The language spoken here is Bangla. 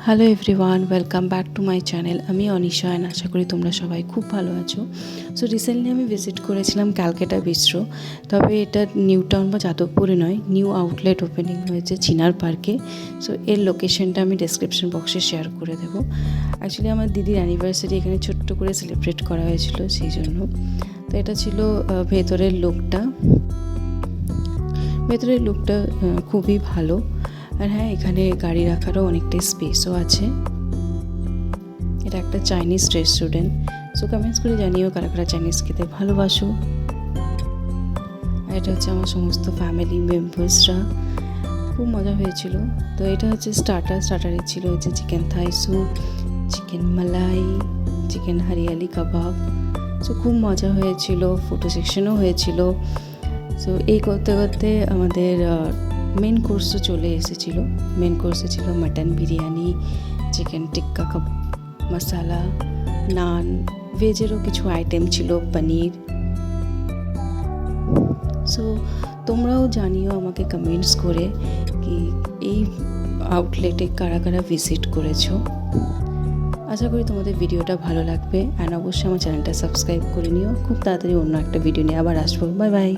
Hello everyone, welcome back to my channel. আমি অনিশা অ্যান্ড আশা করি তোমরা সবাই খুব ভালো আছো। সো রিসেন্টলি আমি ভিজিট করেছিলাম ক্যালকাটা বিস্ট্রো। তবে এটা নিউ টাউন বা যাদবপুরে নয়, নিউ আউটলেট ওপেনিং হয়েছে চিনার পার্কে। সো এর লোকেশনটা আমি ডেসক্রিপশন বক্সে শেয়ার করে দেবো। অ্যাকচুয়ালি আমার দিদির অ্যানিভার্সারি এখানে ছোট্ট করে সেলিব্রেট করা হয়েছিল, সেই জন্য। তো এটা ছিল ভেতরের লুকটা খুবই ভালো। আর হ্যাঁ, এখানে গাড়ি রাখারও অনেকটাই স্পেসও আছে। এটা একটা চাইনিজ রেস্টুরেন্ট। সো কমেন্টস করে জানিও কারা কারা চাইনিজ খেতে ভালোবাসো। আর এটা হচ্ছে আমার সমস্ত ফ্যামিলি মেম্বার্সরা। খুব মজা হয়েছিল। তো এটা হচ্ছে স্টার্টারে ছিল হচ্ছে চিকেন থাই স্যুপ, চিকেন মালাই, চিকেন হরিয়ালি কাবাব। সো খুব মজা হয়েছিল, ফটো সেকশনও হয়েছিল। সো এই করতে করতে আমাদের মেন কোর্সও চলে এসেছিলো। মেন কোর্সে ছিল মাটন বিরিয়ানি, চিকেন টিক্কা মশালা, নান, ভেজেরও কিছু আইটেম ছিল, পনির। সো তোমরাও জানিও আমাকে কমেন্টস করে কি এই আউটলেটে কারা কারা ভিজিট করেছো। আশা করি তোমাদের ভিডিওটা ভালো লাগবে। অ্যান্ড অবশ্যই আমার চ্যানেলটা সাবস্ক্রাইব করে নিও। খুব তাড়াতাড়ি অন্য একটা ভিডিও নিয়ে আবার আসবো। Bye bye.